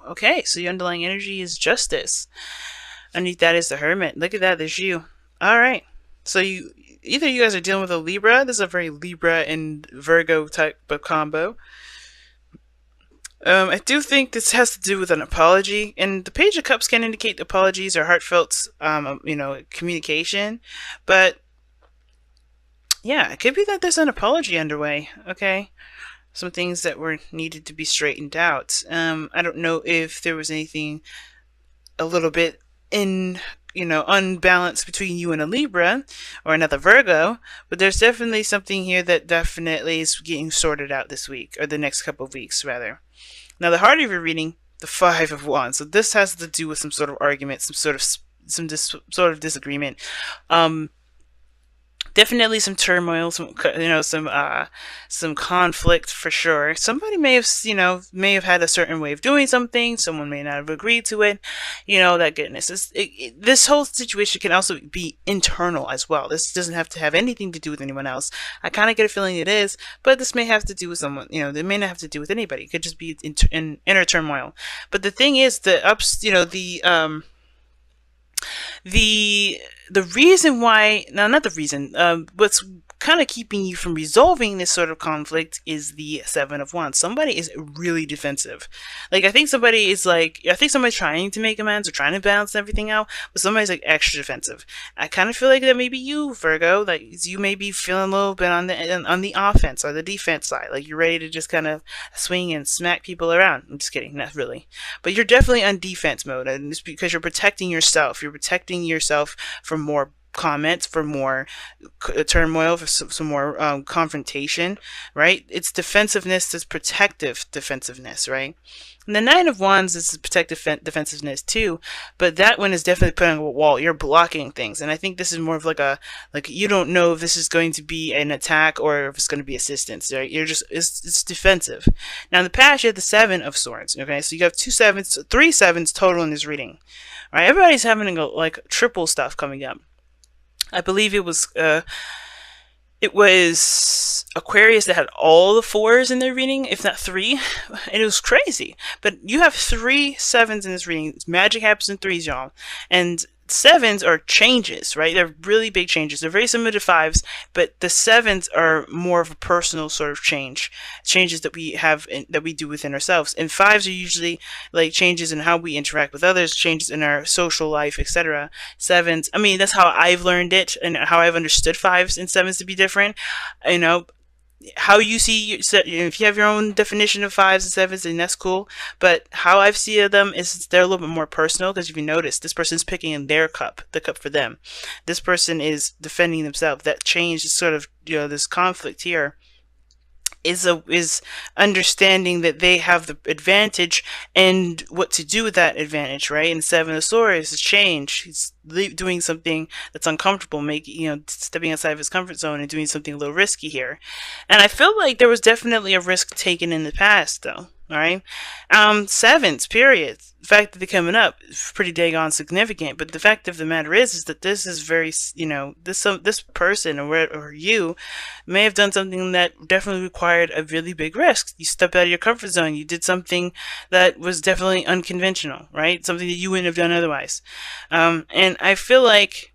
Okay, so the underlying energy is justice. Underneath that is the Hermit. Look at that, there's you. All right. So either you guys are dealing with a Libra. This is a very Libra and Virgo type of combo. I do think this has to do with an apology, and the Page of Cups can indicate apologies or heartfelt, communication. But yeah, it could be that there's an apology underway. Okay, some things that were needed to be straightened out. I don't know if there was anything a little bit in unbalanced between you and a Libra or another Virgo, but there's definitely something here that definitely is getting sorted out this week, or the next couple of weeks rather. Now the heart of your reading, the Five of Wands. So this has to do with some sort of argument, sort of disagreement. Um, Definitely some turmoil, some conflict for sure. Somebody may have had a certain way of doing something. Someone may not have agreed to it. That goodness. This whole situation can also be internal as well. This doesn't have to have anything to do with anyone else. I kind of get a feeling it is, but this may have to do with someone. It may not have to do with anybody. It could just be in inner turmoil. But the thing is, the reason why, no, not the reason, what's kind of keeping you from resolving this sort of conflict is the Seven of Wands. Somebody is really defensive. I think somebody's trying to make amends or trying to balance everything out, but somebody's extra defensive. I kind of feel like that may be you, Virgo. You may be feeling a little bit on the offense or the defense side. You're ready to just kind of swing and smack people around. I'm just kidding, not really. But you're definitely on defense mode, and it's because you're protecting yourself. You're protecting yourself from more comments, for more turmoil, for some more confrontation, right? It's defensiveness, it's protective defensiveness, right? And the Nine of Wands is protective defensiveness too, but that one is definitely putting a wall. You're blocking things, and I think this is more of you don't know if this is going to be an attack or if it's going to be assistance, right? It's defensive. Now in the past, you had the Seven of Swords. Okay, so you have three sevens total in this reading. All right, everybody's having triple stuff coming up. I believe it was Aquarius that had all the fours in their reading, if not three, and it was crazy. But you have three sevens in this reading. Magic happens in threes, y'all, and sevens are changes, right? They're really big changes. They're very similar to fives, but the sevens are more of a personal sort of changes that we have that we do within ourselves. And fives are usually changes in how we interact with others, changes in our social life, etc. Sevens, I mean, that's how I've learned it and how I've understood fives and sevens to be different. How you see, if you have your own definition of fives and sevens, then that's cool. But how I've seen them is they're a little bit more personal, because if you notice, this person's picking in their cup, the cup for them. This person is defending themselves. That change is sort of, this conflict here is understanding that they have the advantage and what to do with that advantage, right? And Seven of Swords is change. He's doing something that's uncomfortable, stepping outside of his comfort zone and doing something a little risky here. And I feel like there was definitely a risk taken in the past, though. All right, sevens, period. The fact that they're coming up is pretty daggone significant. But the fact of the matter is that this is very, this person or you may have done something that definitely required a really big risk. You stepped out of your comfort zone. You did something that was definitely unconventional, right? Something that you wouldn't have done otherwise. And I feel like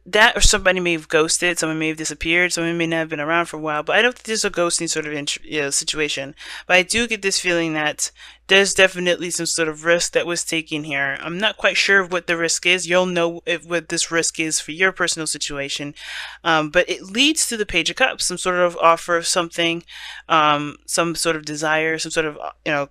that, or somebody may have ghosted, someone may have disappeared, someone may not have been around for a while, but I don't think there's a ghosting sort of situation. But I do get this feeling that there's definitely some sort of risk that was taken here. I'm not quite sure what the risk is. You'll know what this risk is for your personal situation. But it leads to the Page of Cups, some sort of offer of something, some sort of desire, some sort of,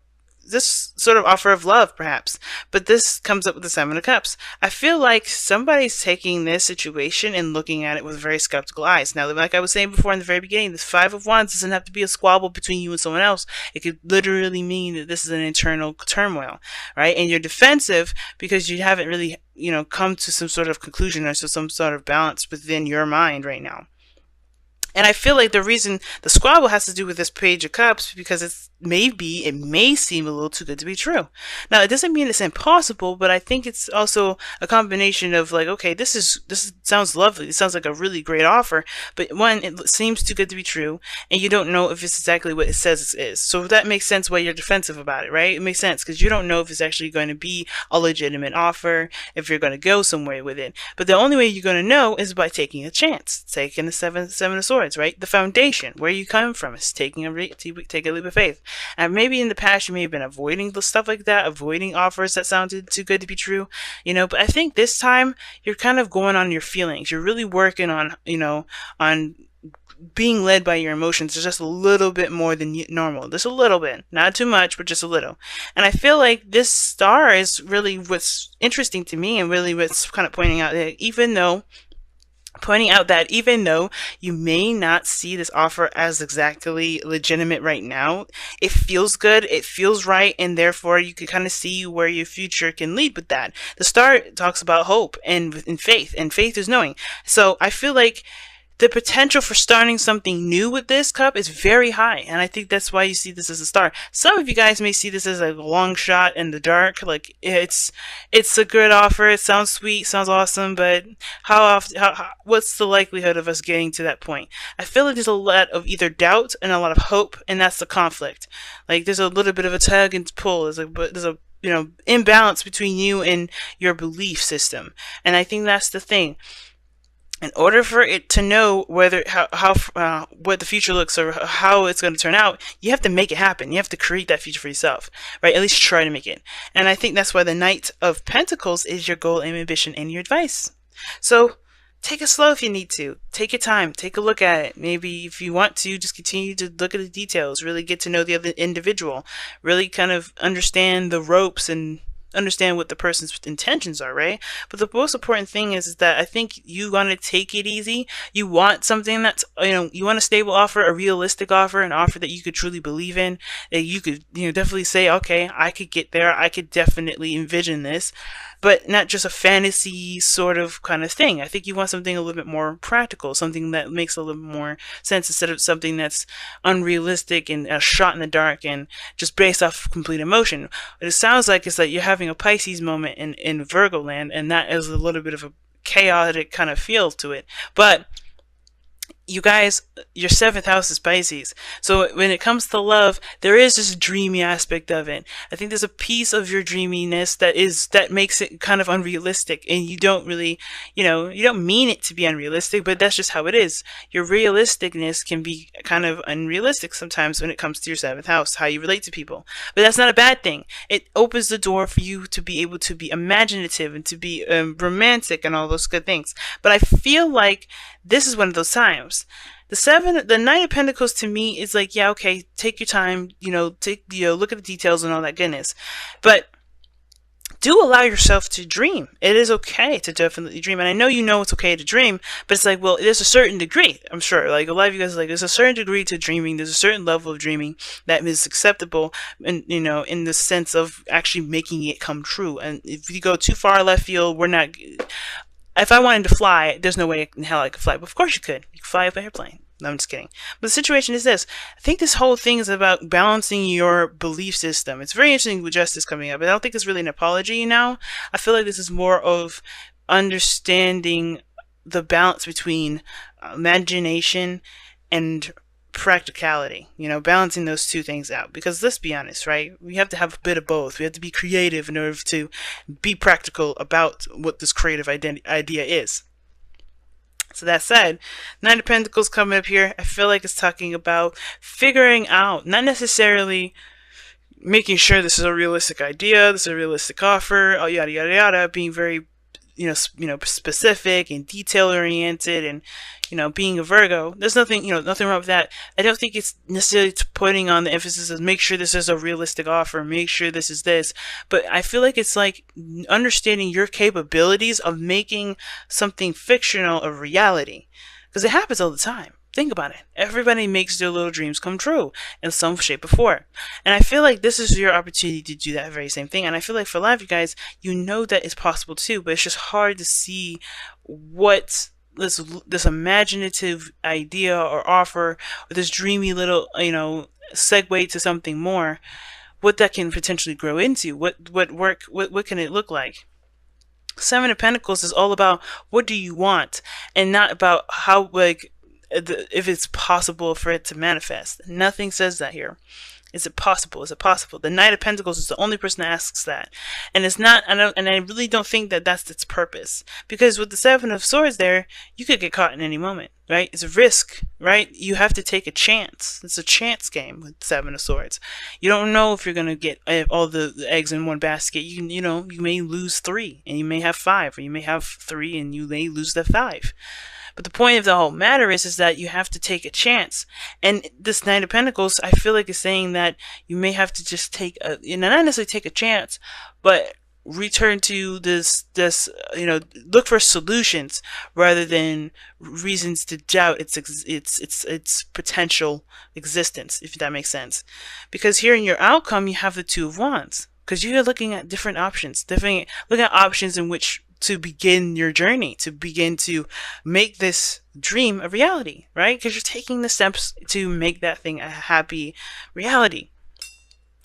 this sort of offer of love, perhaps. But this comes up with the Seven of Cups. I feel like somebody's taking this situation and looking at it with very skeptical eyes. Now, like I was saying before in the very beginning, this Five of Wands doesn't have to be a squabble between you and someone else. It could literally mean that this is an internal turmoil, right? And you're defensive because you haven't really, come to some sort of conclusion or some sort of balance within your mind right now. And I feel like the reason the squabble has to do with this Page of Cups because it may seem a little too good to be true. Now it doesn't mean it's impossible, but I think it's also a combination of like, okay, this sounds lovely. It sounds like a really great offer, but one, it seems too good to be true, and you don't know if it's exactly what it says it is. So that makes sense why you're defensive about it, right? It makes sense because you don't know if it's actually going to be a legitimate offer, if you're going to go somewhere with it. But the only way you're going to know is by taking a chance, taking the seven of swords, right? The foundation, where you come from, is taking take a leap of faith. And maybe in the past you may have been avoiding the stuff like that, avoiding offers that sounded too good to be true, but I think this time you're kind of going on your feelings. You're really working on, on being led by your emotions just a little bit more than normal. Just a little bit. Not too much, but just a little. And I feel like this star is really what's interesting to me, and really what's kind of pointing out that even though you may not see this offer as exactly legitimate right now, it feels good, it feels right, and therefore you can kind of see where your future can lead with that. The star talks about hope and faith, and faith is knowing. So I feel like the potential for starting something new with this cup is very high, and I think that's why you see this as a star. Some of you guys may see this as a long shot in the dark, like it's a good offer, it sounds sweet, sounds awesome, but what's the likelihood of us getting to that point? I feel like there's a lot of either doubt and a lot of hope, and that's the conflict. Like there's a little bit of a tug and pull. There's a imbalance between you and your belief system, and I think that's the thing. In order for it to know whether what the future looks or how it's going to turn out, you have to make it happen. You have to create that future for yourself, right? At least try to make it. And I think that's why the Knight of Pentacles is your goal and ambition and your advice. So take it slow if you need to. Take your time. Take a look at it. Maybe if you want to, just continue to look at the details. Really get to know the other individual. Really kind of understand the ropes and understand what the person's intentions are, right? But the most important thing is that I think you want to take it easy. You want something that's, you want a stable offer, a realistic offer, an offer that you could truly believe in, that you could, definitely say, okay, I could get there. I could definitely envision this, but not just a fantasy sort of kind of thing. I think you want something a little bit more practical, something that makes a little more sense instead of something that's unrealistic and a shot in the dark and just based off complete emotion. What it sounds like is that you're having a Pisces moment in Virgo land, and that is a little bit of a chaotic kind of feel to it. But you guys, your 7th house is Pisces. So when it comes to love, there is this dreamy aspect of it. I think there's a piece of your dreaminess that makes it kind of unrealistic, and you don't really, you don't mean it to be unrealistic, but that's just how it is. Your realisticness can be kind of unrealistic sometimes when it comes to your 7th house, how you relate to people. But that's not a bad thing. It opens the door for you to be able to be imaginative and to be romantic and all those good things. But I feel like this is one of those times. The Knight of Pentacles to me is like, yeah, okay, take your time, look at the details and all that goodness. But do allow yourself to dream. It is okay to definitely dream. And I know it's okay to dream, but it's like, well, there's a certain degree, I'm sure. Like, a lot of you guys are like, there's a certain degree to dreaming. There's a certain level of dreaming that is acceptable, and, in the sense of actually making it come true. And if you go too far left field, we're not... If I wanted to fly, there's no way in hell I could fly. But of course you could. You could fly up an airplane. No, I'm just kidding. But the situation is this. I think this whole thing is about balancing your belief system. It's very interesting with justice coming up. I don't think it's really an apology now. I feel like this is more of understanding the balance between imagination and practicality, balancing those two things out. Because let's be honest, right? We have to have a bit of both. We have to be creative in order to be practical about what this creative idea is. So that said, Knight of Pentacles coming up here, I feel like it's talking about figuring out, not necessarily making sure this is a realistic idea, this is a realistic offer, yada yada yada, being very specific and detail oriented, and being a Virgo, there's nothing nothing wrong with that. I don't think it's necessarily putting on the emphasis of make sure this is a realistic offer, make sure this is this, but I feel like it's like understanding your capabilities of making something fictional a reality, because it happens all the time. Think about it. Everybody makes their little dreams come true in some shape or form. And I feel like this is your opportunity to do that very same thing. And I feel like for a lot of you guys, that it's possible too, but it's just hard to see what this imaginative idea or offer, or this dreamy little, segue to something more, what that can potentially grow into, what can it look like. Seven of Pentacles is all about what do you want, and not about how, like, if it's possible for it to manifest. Nothing says that here. Is it possible? Is it possible? The Knight of Pentacles is the only person that asks that, and it's not. And I really don't think that that's its purpose, because with the Seven of Swords there, you could get caught in any moment, right? It's a risk, right? You have to take a chance. It's a chance game with Seven of Swords. You don't know if you're gonna get all the eggs in one basket. You may lose 3, and you may have 5, or you may have 3, and you may lose the 5. But the point of the whole matter is that you have to take a chance. And this Knight of Pentacles, I feel like, is saying that you may have to just take not necessarily take a chance, but return to look for solutions rather than reasons to doubt its potential existence, if that makes sense. Because here in your outcome, you have the Two of Wands, because you're looking at different options, looking at options in which to begin your journey, to begin to make this dream a reality, right? Because you're taking the steps to make that thing a happy reality.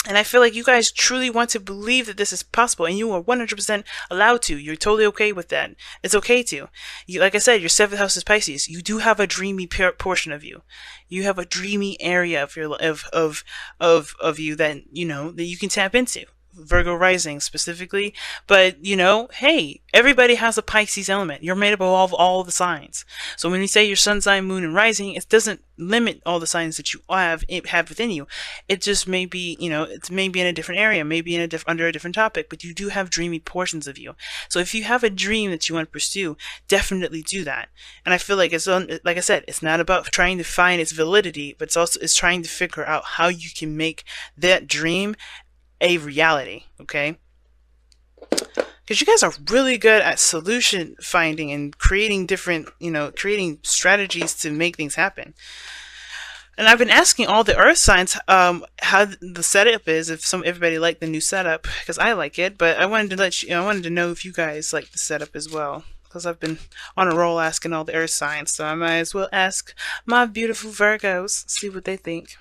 And I feel like you guys truly want to believe that this is possible, and you are 100% allowed to. You're totally okay with that. It's okay to. Like I said, your 7th house is Pisces. You do have a dreamy portion of you. You have a dreamy area of your of you that that you can tap into. Virgo rising specifically, but hey, everybody has a Pisces element. You're made up of all the signs. So when you say your sun, sign, moon, and rising, it doesn't limit all the signs that you have within you. It just may be, it's maybe in a different area, maybe in under a different topic, but you do have dreamy portions of you. So if you have a dream that you want to pursue, definitely do that. And I feel like like I said, it's not about trying to find its validity, but it's trying to figure out how you can make that dream a reality, okay? Because you guys are really good at solution finding and creating different, creating strategies to make things happen. And I've been asking all the earth signs how the setup is, if everybody liked the new setup, because I like it, but I wanted to I wanted to know if you guys like the setup as well, because I've been on a roll asking all the earth signs, so I might as well ask my beautiful Virgos, see what they think.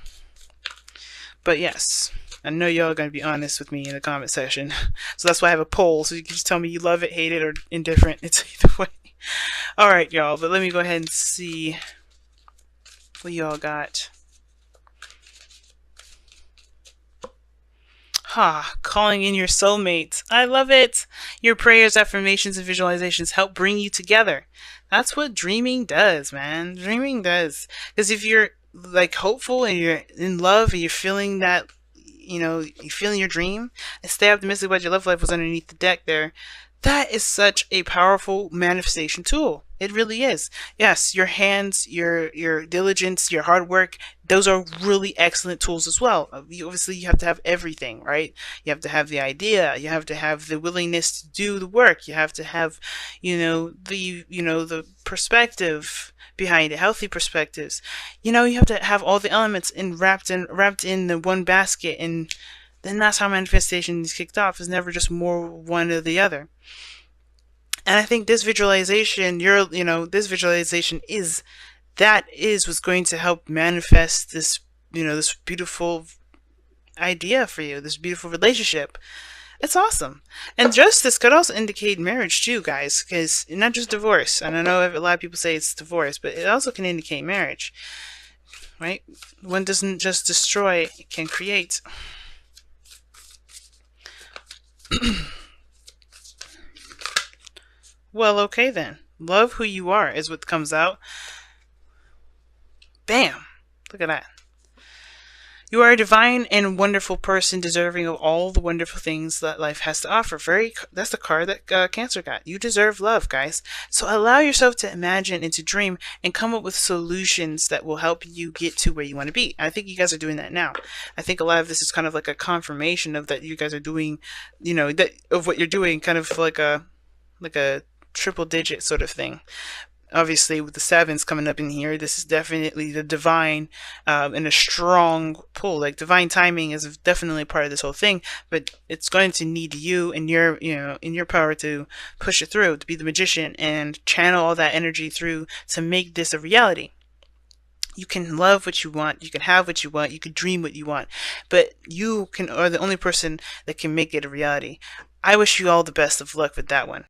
But yes, I know y'all are going to be honest with me in the comment section. So that's why I have a poll. So you can just tell me you love it, hate it, or indifferent. It's either way. Alright, y'all. But let me go ahead and see what y'all got. Calling in your soulmates. I love it. Your prayers, affirmations, and visualizations help bring you together. That's what dreaming does, man. Dreaming does. Because if you're like hopeful and you're in love and you're feeling that, you're feeling your dream, and stay optimistic about your love life was underneath the deck there. That is such a powerful manifestation tool. It really is. Yes, your hands, your diligence, your hard work, those are really excellent tools as well. Obviously, you have to have everything, right? You have to have the idea. You have to have the willingness to do the work. You have to have, the perspective behind it, healthy perspectives. You have to have all the elements wrapped in the one basket, and then that's how manifestation is kicked off. It's never just more one or the other. And I think this visualization, this visualization is what's going to help manifest this, this beautiful idea for you, this beautiful relationship. It's awesome. And justice could also indicate marriage too, guys, because not just divorce. And I know a lot of people say it's divorce, but it also can indicate marriage, right? One doesn't just destroy, it can create. Well, okay then. Love who you are is what comes out. Bam! Look at that. You are a divine and wonderful person, deserving of all the wonderful things that life has to offer. That's the card that Cancer got. You deserve love, guys. So allow yourself to imagine and to dream and come up with solutions that will help you get to where you want to be. And I think you guys are doing that now. I think a lot of this is kind of like a confirmation of that you guys are doing, of what you're doing, kind of like a triple digit sort of thing. obviously with the sevens coming up in here, this is definitely the divine, and a strong pull. Like divine timing is definitely part of this whole thing, but it's going to need you and your, in your power to push it through, to be the magician and channel all that energy through to make this a reality. You can love what you want, you can have what you want, you can dream what you want, but you are the only person that can make it a reality. I wish you all the best of luck with that one.